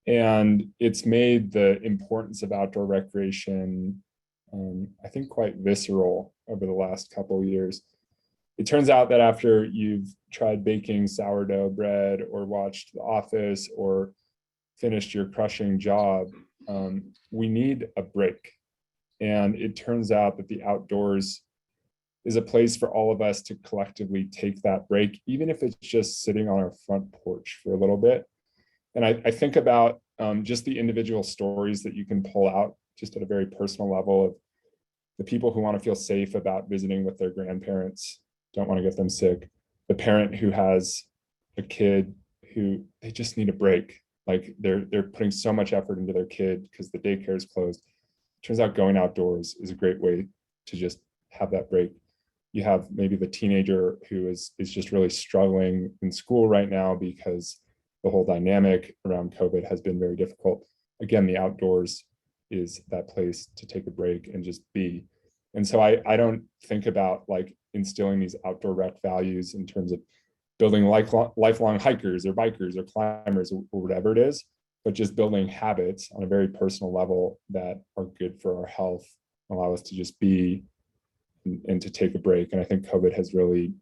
And it's made the importance of outdoor recreation, I think, quite visceral over the last couple of years. It turns out that after you've tried baking sourdough bread or watched The Office or finished your crushing job, we need a break. And it turns out that the outdoors is a place for all of us to collectively take that break, even if it's just sitting on our front porch for a little bit. And I think about just the individual stories that you can pull out just at a very personal level of the people who want to feel safe about visiting with their grandparents, don't want to get them sick, the parent who has a kid who they just need a break. Like they're putting so much effort into their kid because the daycare is closed. Turns out going outdoors is a great way to just have that break. You have maybe the teenager who is just really struggling in school right now because the whole dynamic around COVID has been very difficult. Again, the outdoors is that place to take a break and just be. And so I don't think about like instilling these outdoor rec values in terms of building lifelong hikers or bikers or climbers or whatever it is, but just building habits on a very personal level that are good for our health, allow us to just be and to take a break. And I think COVID has really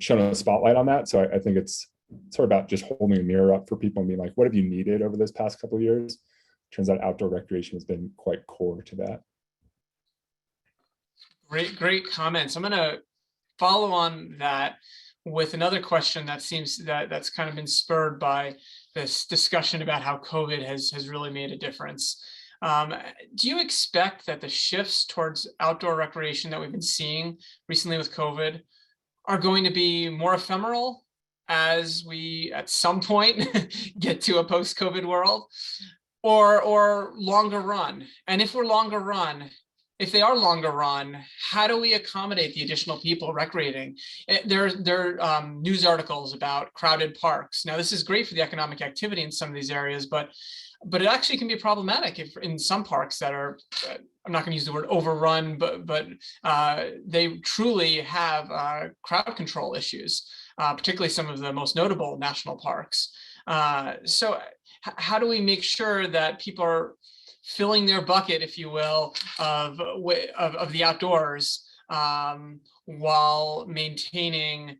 shown a spotlight on that. So I think it's sort of about just holding a mirror up for people and being like, what have you needed over this past couple of years? Turns out outdoor recreation has been quite core to that. Great comments. I'm going to follow on that with another question that seems that's kind of been spurred by this discussion about how COVID has really made a difference. Do you expect that the shifts towards outdoor recreation that we've been seeing recently with COVID are going to be more ephemeral as we at some point get to a post-COVID world, or longer run? And if they are longer run, how do we accommodate the additional people recreating? There are news articles about crowded parks. Now, this is great for the economic activity in some of these areas, but it actually can be problematic if in some parks that are, I'm not going to use the word overrun, but they truly have crowd control issues, particularly some of the most notable national parks. So how do we make sure that people are filling their bucket, if you will, of the outdoors while maintaining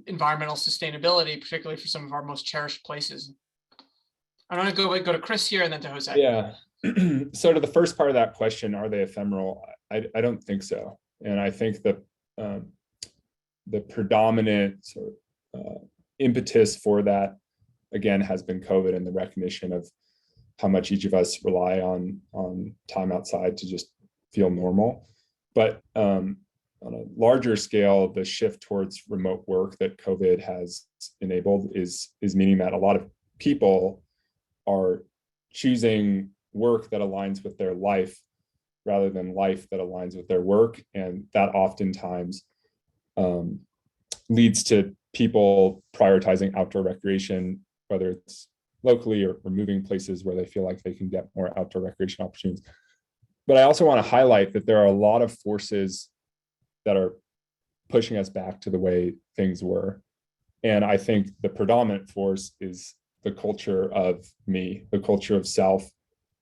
environmental sustainability, particularly for some of our most cherished places? I'm going to go to Chris here and then to Jose. Yeah. So to the first part of that question, are they ephemeral? I don't think so. And I think that the predominant sort of impetus for that, again, has been COVID and the recognition of how much each of us rely on time outside to just feel normal. But on a larger scale, the shift towards remote work that COVID has enabled is meaning that a lot of people are choosing work that aligns with their life rather than life that aligns with their work. And that oftentimes leads to people prioritizing outdoor recreation, whether it's locally or moving places where they feel like they can get more outdoor recreation opportunities. But I also want to highlight that there are a lot of forces that are pushing us back to the way things were. And I think the predominant force is the culture of me, the culture of self,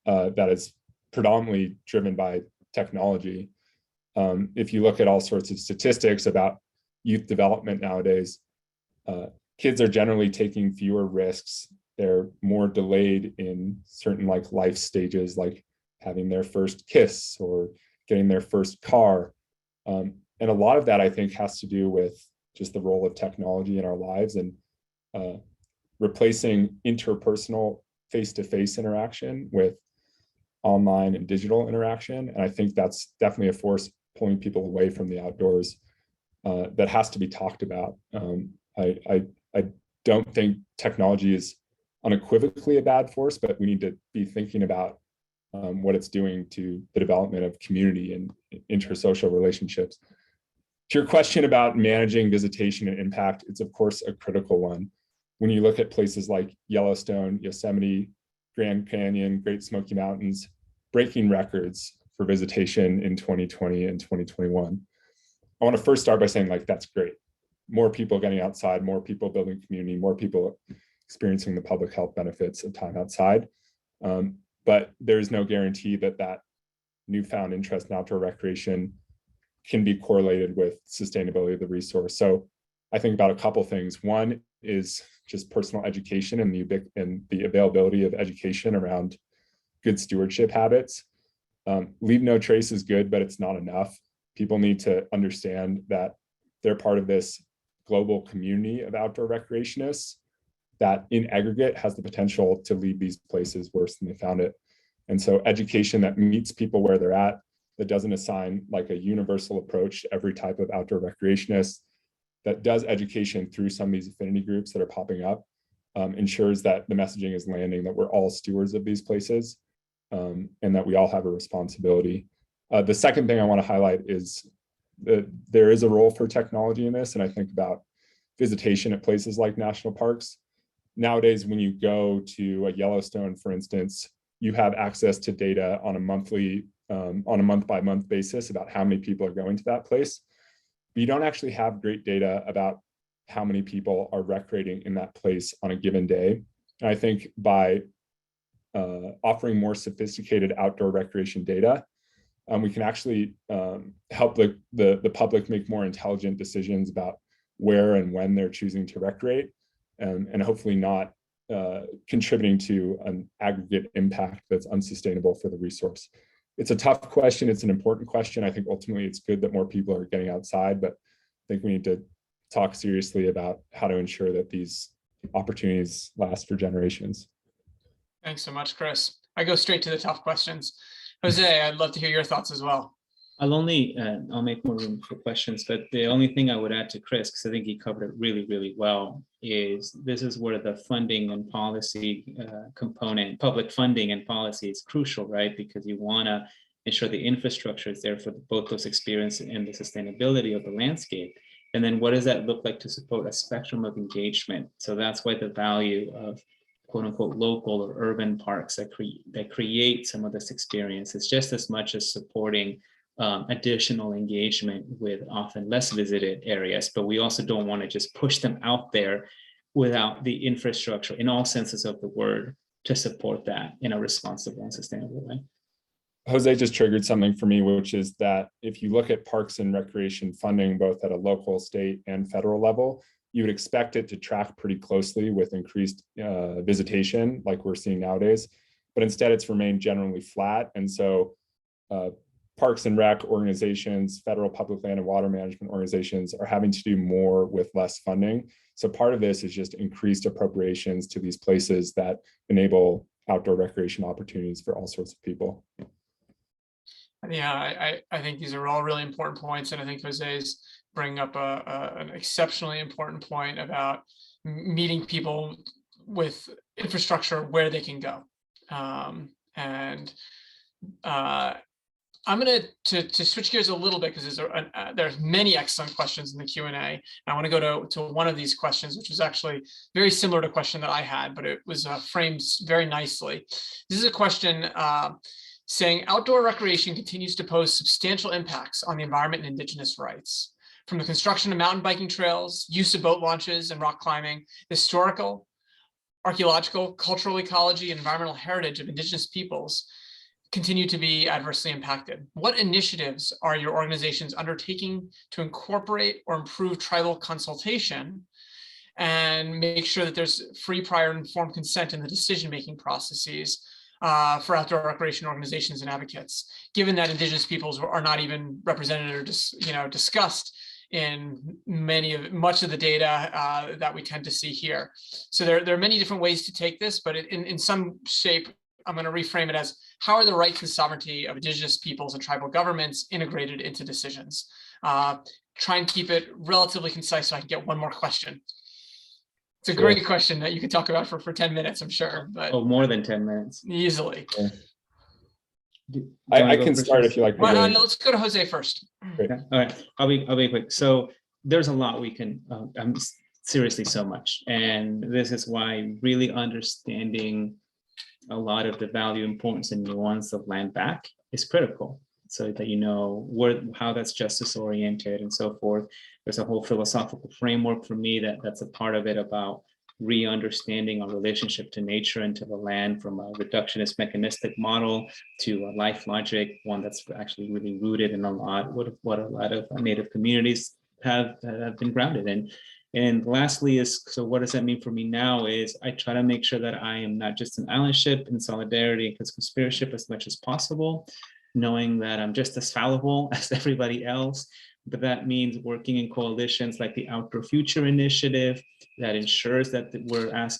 that is predominantly driven by technology. If you look at all sorts of statistics about youth development nowadays, kids are generally taking fewer risks. They're more delayed in certain like life stages, like having their first kiss or getting their first car. And a lot of that, I think, has to do with just the role of technology in our lives and replacing interpersonal face-to-face interaction with online and digital interaction. And I think that's definitely a force pulling people away from the outdoors that has to be talked about. I don't think technology is unequivocally a bad force, but we need to be thinking about what it's doing to the development of community and intersocial relationships. To your question about managing visitation and impact, it's of course a critical one. When you look at places like Yellowstone, Yosemite, Grand Canyon, Great Smoky Mountains, breaking records for visitation in 2020 and 2021. I want to first start by saying, like, that's great. More people getting outside, more people building community, more people experiencing the public health benefits of time outside. But there's no guarantee that that newfound interest in outdoor recreation can be correlated with sustainability of the resource. So I think about a couple things. One is just personal education and the availability of education around good stewardship habits. Leave no trace is good, but it's not enough. People need to understand that they're part of this global community of outdoor recreationists that in aggregate has the potential to leave these places worse than they found it. And so education that meets people where they're at, that doesn't assign like a universal approach to every type of outdoor recreationist, that does education through some of these affinity groups that are popping up, ensures that the messaging is landing, that we're all stewards of these places, and that we all have a responsibility. The second thing I want to highlight is that there is a role for technology in this, and I think about visitation at places like national parks. Nowadays, when you go to a Yellowstone, for instance, you have access to data on a month-by-month basis about how many people are going to that place. But you don't actually have great data about how many people are recreating in that place on a given day. And I think by offering more sophisticated outdoor recreation data, we can actually help the public make more intelligent decisions about where and when they're choosing to recreate, and hopefully not contributing to an aggregate impact that's unsustainable for the resource. It's a tough question. It's an important question. I think ultimately it's good that more people are getting outside, but I think we need to talk seriously about how to ensure that these opportunities last for generations. Thanks so much, Chris. I go straight to the tough questions. Jose, I'd love to hear your thoughts as well. I'll make more room for questions, but the only thing I would add to Chris, because I think he covered it really, really well, is this is where the funding and policy component, public funding and policy is crucial, right? Because you want to ensure the infrastructure is there for both those experiences and the sustainability of the landscape. And then what does that look like to support a spectrum of engagement? So that's why the value of quote unquote local or urban parks that create some of this experience is just as much as supporting additional engagement with often less visited areas, but we also don't want to just push them out there without the infrastructure in all senses of the word to support that in a responsible and sustainable way. Jose just triggered something for me, which is that if you look at parks and recreation funding, both at a local, state, and federal level, you would expect it to track pretty closely with increased visitation like we're seeing nowadays, but instead it's remained generally flat. And so parks and rec organizations, federal public land and water management organizations are having to do more with less funding. So part of this is just increased appropriations to these places that enable outdoor recreation opportunities for all sorts of people. Yeah, I think these are all really important points. And I think Jose's bringing up an exceptionally important point about meeting people with infrastructure where they can go. I'm going to switch gears a little bit because there's many excellent questions in the Q&A. I want to go to one of these questions, which was actually very similar to a question that I had, but it was framed very nicely. This is a question saying outdoor recreation continues to pose substantial impacts on the environment and indigenous rights. From the construction of mountain biking trails, use of boat launches and rock climbing, historical, archaeological, cultural ecology, and environmental heritage of indigenous peoples continue to be adversely impacted. What initiatives are your organizations undertaking to incorporate or improve tribal consultation and make sure that there's free, prior, and informed consent in the decision-making processes for outdoor recreation organizations and advocates, given that indigenous peoples are not even represented or discussed in much of the data that we tend to see here. So there are many different ways to take this, but in some shape, I'm going to reframe it as how are the rights and sovereignty of indigenous peoples and tribal governments integrated into decisions? Try and keep it relatively concise so I can get one more question. It's a Sure. great question that you could talk about for 10 minutes, I'm sure, but Oh, more than 10 minutes. easily. Yeah. Do you I wanna go can first, start Chris? if you like. Well, Jose. let's go to Jose first. Great. Okay, all right, I'll be quick. So there's a lot we can, seriously so much. And this is why really understanding a lot of the value, importance, and nuance of land back is critical. So that you know how that's justice oriented and so forth. There's a whole philosophical framework for me that's a part of it about re-understanding our relationship to nature and to the land from a reductionist mechanistic model to a life logic, one that's actually really rooted in a lot what a lot of Native communities have been grounded in. And lastly is, so what does that mean for me now is I try to make sure that I am not just an allyship and solidarity and conspiratorship as much as possible, knowing that I'm just as fallible as everybody else. But that means working in coalitions like the Outdoor Future Initiative that ensures that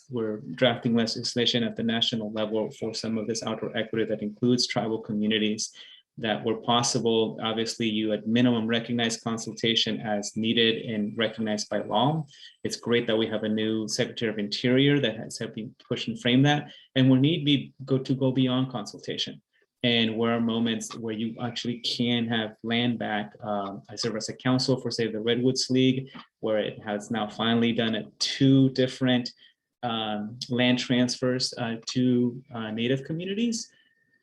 we're drafting legislation at the national level for some of this outdoor equity that includes tribal communities, that were possible. Obviously, you at minimum recognize consultation as needed and recognized by law. It's great that we have a new Secretary of Interior that has helped push and frame that. And we need be go beyond consultation. And where are moments where you actually can have land back. I serve as a counsel for, say, the Redwoods League, where it has now finally done 2 different land transfers to Native communities,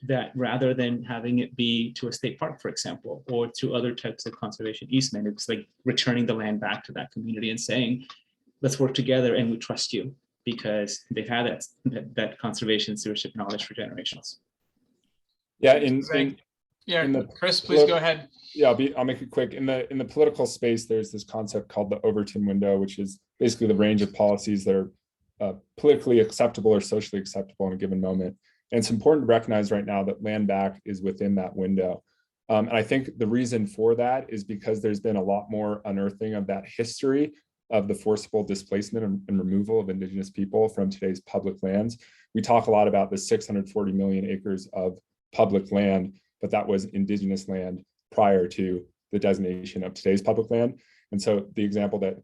that rather than having it be to a state park, for example, or to other types of conservation easement, it's like returning the land back to that community and saying, let's work together and we trust you because they've had that conservation stewardship knowledge for generations. Yeah, Yeah, in the Chris, please go ahead. Yeah, I'll make it quick. In the political space, there's this concept called the Overton Window, which is basically the range of policies that are politically acceptable or socially acceptable in a given moment. And it's important to recognize right now that land back is within that window. And I think the reason for that is because there's been a lot more unearthing of that history of the forcible displacement and removal of Indigenous people from today's public lands. We talk a lot about the 640 million acres of public land, but that was Indigenous land prior to the designation of today's public land. And so the example that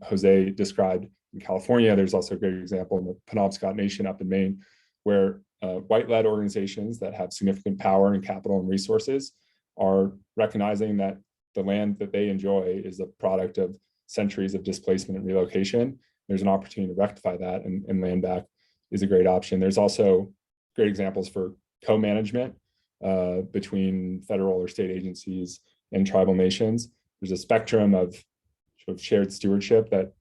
Jose described in California, there's also a great example in the Penobscot Nation up in Maine, where white-led organizations that have significant power and capital and resources are recognizing that the land that they enjoy is a product of centuries of displacement and relocation. There's an opportunity to rectify that, and land back is a great option. There's also great examples for co-management between federal or state agencies and tribal nations. There's a spectrum of sort of shared stewardship that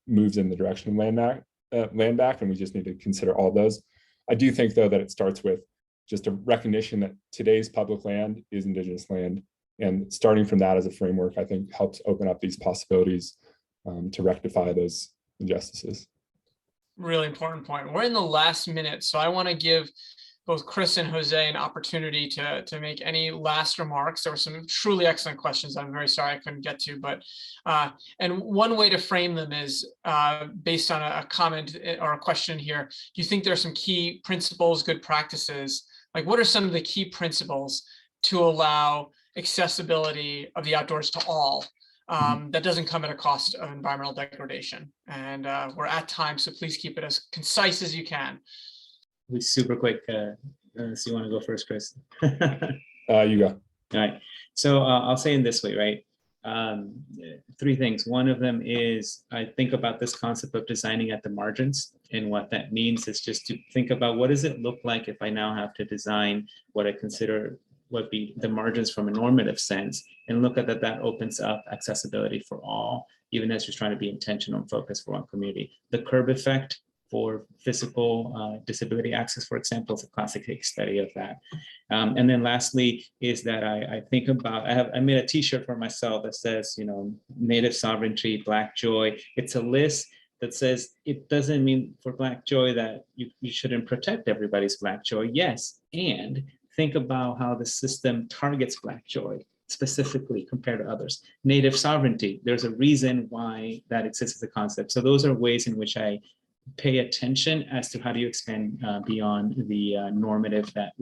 moves in the direction of land back, and we just need to consider all of those. I do think, though, that it starts with just a recognition that today's public land is Indigenous land, and starting from that as a framework, I think, helps open up these possibilities to rectify those injustices. Really important point. We're in the last minute, so I want to give both Chris and Jose an opportunity to make any last remarks. There were some truly excellent questions I'm very sorry I couldn't get to, but and one way to frame them is based on a comment or a question here. Do you think there are some key principles, good practices? Like, what are some of the key principles to allow accessibility of the outdoors to all that doesn't come at a cost of environmental degradation? And we're at time, so please keep it as concise as you can. Be super quick. So you want to go first, Chris? You go. All right. So I'll say in this way, right? 3 things. One of them is I think about this concept of designing at the margins, and what that means is just to think about what does it look like if I now have to design what I consider would be the margins from a normative sense, and look at that opens up accessibility for all, even as you're trying to be intentional and focused for one community. The curb effect for physical disability access, for example, is a classic case study of that. And then lastly is that I think about, I made a t-shirt for myself that says, you know, Native sovereignty, Black joy. It's a list that says, it doesn't mean for Black joy that you shouldn't protect everybody's Black joy. Yes, and think about how the system targets Black joy specifically compared to others. Native sovereignty, there's a reason why that exists as a concept. So those are ways in which I pay attention as to how do you expand beyond the normative that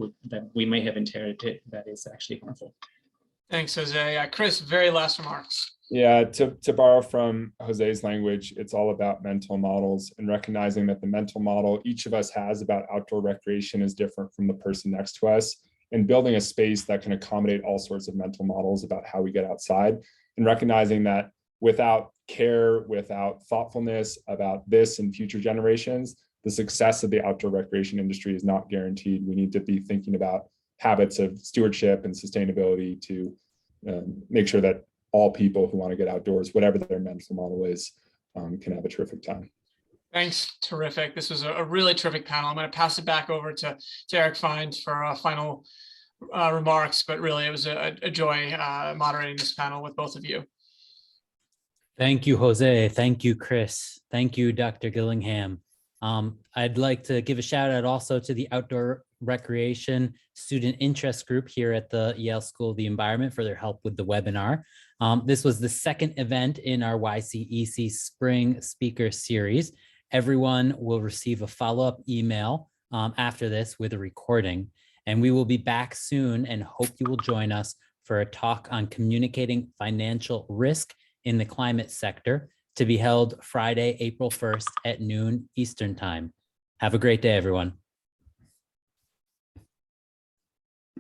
we may have inherited that is actually harmful. Thanks, Jose. Chris, very last remarks. Yeah, to borrow from Jose's language, it's all about mental models and recognizing that the mental model each of us has about outdoor recreation is different from the person next to us, and building a space that can accommodate all sorts of mental models about how we get outside, and recognizing that without care, without thoughtfulness about this and future generations, the success of the outdoor recreation industry is not guaranteed. We need to be thinking about habits of stewardship and sustainability to make sure that all people who want to get outdoors, whatever their mental model is, can have a terrific time. Thanks. Terrific. This was a really terrific panel. I'm going to pass it back over to Eric Find for final remarks, but really it was a joy moderating this panel with both of you. Thank you, Jose. Thank you, Chris. Thank you, Dr. Gillingham. I'd like to give a shout out also to the Outdoor Recreation Student Interest Group here at the Yale School of the Environment for their help with the webinar. This was the second event in our YCEC Spring Speaker Series. Everyone will receive a follow-up email after this with a recording, and we will be back soon and hope you will join us for a talk on communicating financial risk in the climate sector, to be held Friday, April 1st at noon Eastern Time. Have a great day, everyone.